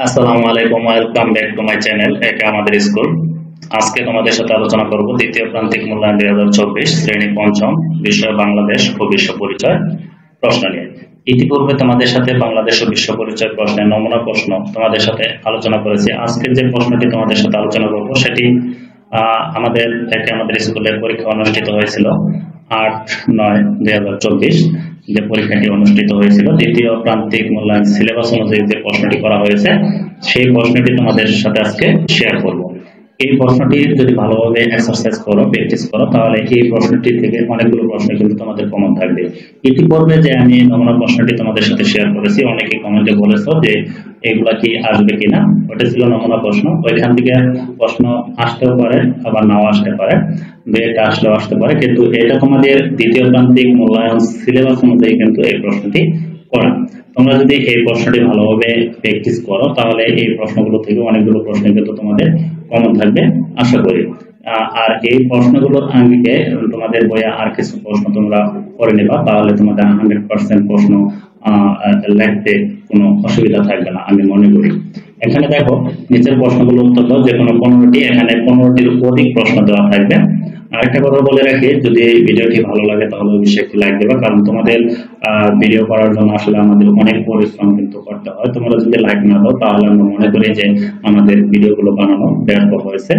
আসসালামু আলাইকুম, welcome back to my channel এটা আমাদের স্কুল। আজকে তোমাদের সাথে আলোচনা করব দ্বিতীয় প্রান্তিক মূল্যায়ন 2024 শ্রেণী পঞ্চম, বিষয় বাংলাদেশ ও বিশ্ব পরিচয় প্রশ্ন নিয়ে। ইতিপূর্বে তোমাদের সাথে বাংলাদেশ ও বিশ্ব পরিচয় প্রশ্নের নমুনা প্রশ্ন তোমাদের সাথে আলোচনা করেছি। আজকের যে প্রশ্নটি তোমাদের সাথে আলোচনা করব সেটি আমাদের স্কুলের পরীক্ষা অনুষ্ঠিত হয়েছিল 8/9/2024। যে পরীক্ষাটি অনুষ্ঠিত হয়েছিল দ্বিতীয় প্রান্তিক মূল্যায়ন সিলেবাস অনুযায়ী যে প্রশ্নটি করা হয়েছে সেই প্রশ্নটি তোমাদের সাথে আজকে শেয়ার করব। এই প্রশ্নটি যদি ভালোভাবে এক্সারসাইজ করো, প্র্যাকটিস করো, তাহলে এই প্রশ্নটি থেকে অনেকগুলো প্রশ্ন কিন্তু তোমাদের কমন থাকবে। ইতিপূর্বে যে আমি নমুনা প্রশ্নটি তোমাদের সাথে শেয়ার করেছি, অনেকে কমেন্টে বলেছো যে এগুলা কি আসবে কিনা। ওটা ছিল নমুনা প্রশ্ন, ওইখান থেকে প্রশ্ন আসতেও পারে আবার নাও আসতে পারে, এটা আসলেও আসতে পারে, কিন্তু এটা তোমাদের দ্বিতীয় প্রান্তিক মূল্যায়ন সিলেবাস অনুযায়ী কিন্তু এই প্রশ্নটি করা। তোমরা যদি এই প্রশ্নটি ভালোভাবে প্র্যাকটিস করো তাহলে এই প্রশ্নগুলো থেকে অনেকগুলো প্রশ্ন কিন্তু তোমাদের কমন থাকবে আশা করি। আর এই প্রশ্নগুলোর আঙ্গিকে তোমাদের বইয়ে আর কিছু প্রশ্ন তোমরা করে নেবা, তাহলে তোমাদের 100% প্রশ্ন লিখতে কোনো অসুবিধা থাকবে না আমি মনে করি। এখানে দেখো নিচের প্রশ্নগুলো উত্তর দাও, যে কোনো 15টি, এখানে 15টির অধিক প্রশ্ন দেওয়া থাকবে। আরেকটা কথা বলে রাখি, যদি ভিডিওটি ভালো লাগে তাহলে অবশ্যই একটি লাইক দেবে, কারণ তোমাদের ভিডিও করার জন্য আসলে আমাদের অনেক পরিশ্রম কিন্তু করতে হয়। তোমরা যদি লাইক না দাও তাহলে আমরা মনে করি যে আমাদের ভিডিওগুলো বানানো ব্যর্থ হয়েছে,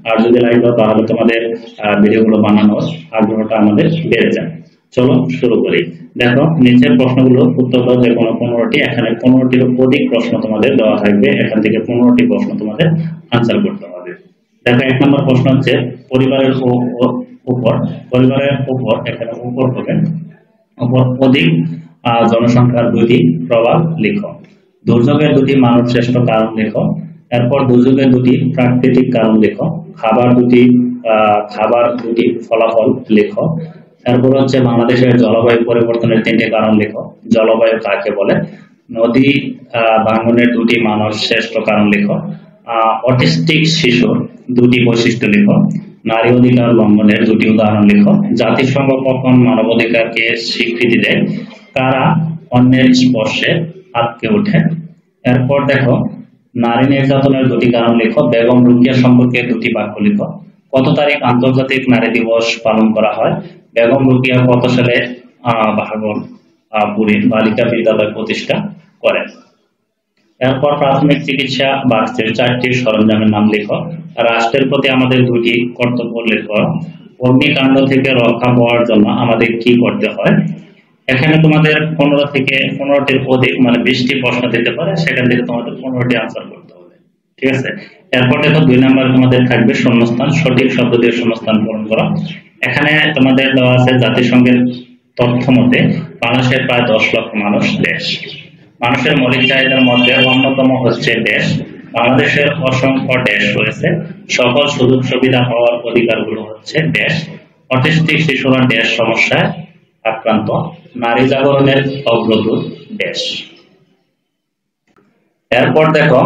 আর যদি লাইক দাও তাহলে তোমাদের ভিডিওগুলো বানানোর আগ্রহটা আমাদের বেড়ে যায়। চলো শুরু করি। দেখো নিচের প্রশ্নগুলো উত্তর দাও, যে কোনো 15টি, এখানে 15টির অধিক প্রশ্ন তোমাদের দেওয়া থাকবে, এখান থেকে 15টি প্রশ্ন তোমাদের আনসার করতে হবে। দেখো 1 নম্বর প্রশ্ন হচ্ছে পরিবারের উপর, এখানে উপর হবে, উপর অধিক জনসংখ্যার দুটি প্রভাব লিখো। দুর্যোগের দুটি মানব শ্রেষ্ঠ কারণ লিখো। এরপর দুর্যোগের দুটি প্রাকৃতিক কারণ লিখো। খাবার দুটি ফলাফল লিখো। এরপর হচ্ছে বাংলাদেশের জলবায়ু পরিবর্তনের 3টি কারণ লিখো। জলবায়ু কাকে বলে? নদী ভাঙনের দুটি মানব শ্রেষ্ঠ কারণ লিখো। অটিস্টিক শিশুর দুটি বৈশিষ্ট্য লিখো। নারী অধিকার লঙ্ঘনের দুটি উদাহরণ লিখো। জাতিসংঘ কখন মানবাধিকারকে স্বীকৃতি দেয়? কারা অন্যের স্পর্শে আটকে ওঠে? এরপর দেখো নারী নির্যাতনের দুটি কারণ লিখো। বেগম রোকেয়া সম্পর্কে দুটি বাক্য লিখো। কত তারিখ আন্তর্জাতিক নারী দিবস পালন করা হয়? বেগম রোকেয়া কত সালে ভাগলপুরে বালিকা বিদ্যালয় প্রতিষ্ঠা করেন? এরপর প্রাথমিক চিকিৎসা বাক্সের 4টি সরঞ্জামের নাম লিখো। রাষ্ট্রের প্রতি আমাদের দুটি কর্তব্য লিখো। অগ্নিকাণ্ড থেকে রক্ষা পাওয়ার জন্য আমাদের কি করতে হয়? এখানে তোমাদের 15 থেকে 15টির অধিক মানে 20টি প্রশ্ন দিতে পারে, সেখান থেকে তোমাদের 15টি আনসার করতে হবে, ঠিক আছে। এরপর দেখো 2 নম্বর তোমাদের থাকবে শূন্যস্থান, সঠিক শব্দ দিয়ে শূন্যস্থান পূরণ করো। এখানে তোমাদের দেওয়া আছে জাতিসংঘের তথ্য মতে বাংলাদেশের প্রায় 10 লক্ষ মানুষ দেশ। মানুষের মৌলিক চাহিদার মধ্যে অন্যতম হচ্ছে দেশ। বাংলাদেশের অসংখ্য দেশ রয়েছে। সকল সুযোগ সুবিধা পাওয়ার অধিকারগুলো হচ্ছে দেশ। অটিস্টিক শিশুরা দেশ সমস্যায় আক্রান্ত। নারী জাগরণের অগ্রদূত দেশ। এরপর দেখো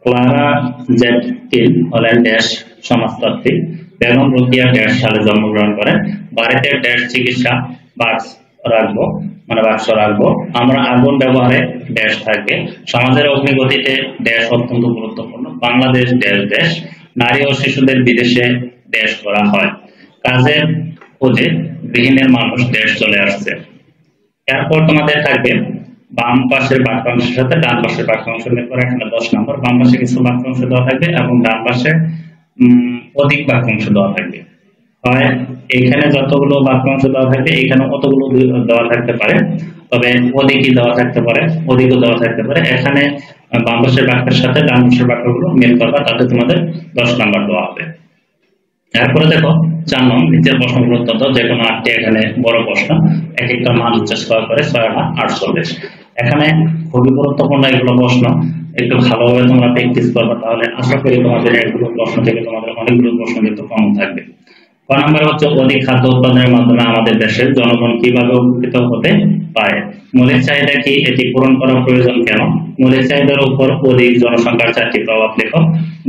ক্লারা জ্যাটকিন হলেন দেশ সমাজতান্ত্রিক। বেগম রোকেয়া দেশ সালে জন্মগ্রহণ করেন। বাড়িতে দেশ চিকিৎসা বাক্স রাখবো। আমরা আগুন ব্যবহারে দেশ থাকবে। সমাজের অগ্নিগতিতে দেশ অত্যন্ত গুরুত্বপূর্ণ। বাংলাদেশ দেশ। নারী ও শিশুদের বিদেশে দেশ করা হয়। কাজের খোঁজে গৃহিণীর মানুষ দেশ চলে আসছে। এরপর তোমাদের থাকবে বাম পাশের বাক্যাংশের সাথে ডান পাশের বাক্যাংশ মিল করে, এখানে 10 নম্বর। বাম পাশে কিছু বাক্যাংশ দেওয়া থাকবে এবং ডান পাশে অধিক বাক্যাংশ দেওয়া থাকবে। হয় এখানে যতগুলো বাক্যাংশ দেওয়া থাকবে এখানে অতগুলো দেওয়া থাকতে পারে, তবে অধিকই দেওয়া থাকতে পারে, অধিকও দেওয়া থাকতে পারে। এখানে বাম পাশের বাক্যের সাথে ডান পাশের বাক্যগুলো মিল করবা, তাতে তোমাদের 10 নম্বর দেওয়া হবে। এরপরে দেখো 4 নং নিচের প্রশ্নগুলো উত্তর দাও। যে কোনো 8টি এখানে বড় প্রশ্ন, এক একটা মান হচ্ছে 6 করে, 6×8 = 48। এখানে খুবই গুরুত্বপূর্ণ এগুলো প্রশ্ন, একটু ভালোভাবে তোমরা প্র্যাকটিস করবে, তাহলে আশা করি তোমাদের এগুলো প্রশ্ন থেকে তোমাদের অনেকগুলো প্রশ্ন কিন্তু কমন থাকবে। ক নম্বর হচ্ছে অধিক খাদ্য উৎপাদনের মাধ্যমে আমাদের দেশের জনগণ কিভাবে উপকৃত হতে পারে? মৌলিক চাহিদা কি? এটি পূরণ করা প্রয়োজন কেন? মৌলিক চাহিদার উপর অধিক জনসংখ্যার 4টি প্রভাব লেখো।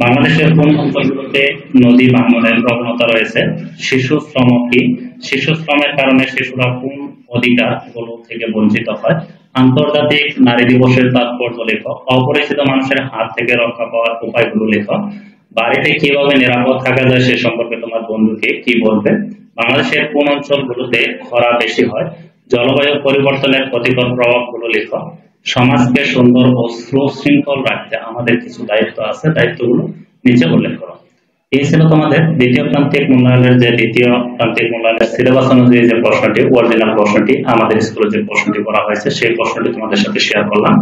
বাংলাদেশের কোন অঞ্চলগুলোতে নদী ভাঙনের প্রবণতা রয়েছে? শিশু শ্রম কি? শিশু শ্রমের কারণে শিশুরা কোন অধিকারগুলো থেকে বঞ্চিত হয়? আন্তর্জাতিক নারী দিবসের তাৎপর্য লেখো। অপরিচিত মানুষের হাত থেকে রক্ষা পাওয়ার উপায়গুলো লেখো। বাড়িতে কিভাবে নিরাপদ থাকা যায় সে সম্পর্কে তোমার বন্ধুকে কি বলবে। বাংলাদেশের কোন অঞ্চলগুলোতে খরা বেশি হয়। জলবায়ু পরিবর্তনের ক্ষতিকর প্রভাবগুলো লেখো। সমাজকে সুন্দর ও সুশৃঙ্খল রাখতে আমাদের কিছু দায়িত্ব আছে, দায়িত্বগুলো নিচে উল্লেখ করো। এই ছিল তোমাদের দ্বিতীয় প্রান্তিক মূল্যায়নের সিলেবাস অনুযায়ী যে প্রশ্নটি, অরিজিনাল প্রশ্নটি আমাদের স্কুলে যে প্রশ্নটি করা হয়েছে সেই প্রশ্নটি তোমাদের সাথে শেয়ার করলাম।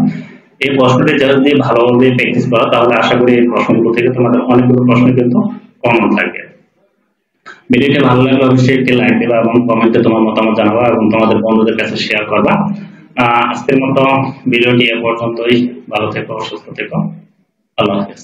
এই প্রশ্নটি যদি ভালোভাবে প্র্যাকটিস করো তাহলে আশা করি এই প্রশ্নগুলো থেকে তোমাদের অনেকগুলো প্রশ্ন কিন্তু কমন থাকবে। ভিডিওটি ভালো লাগলে অবশ্যই একটি লাইক দেবা এবং কমেন্টে তোমার মতামত জানাবা এবং তোমাদের বন্ধুদের কাছে শেয়ার করবা। আজকের মতো ভিডিওটি এ পর্যন্তই। ভালো থেকো, সুস্থ থেকো, আল্লাহ হাফেজ।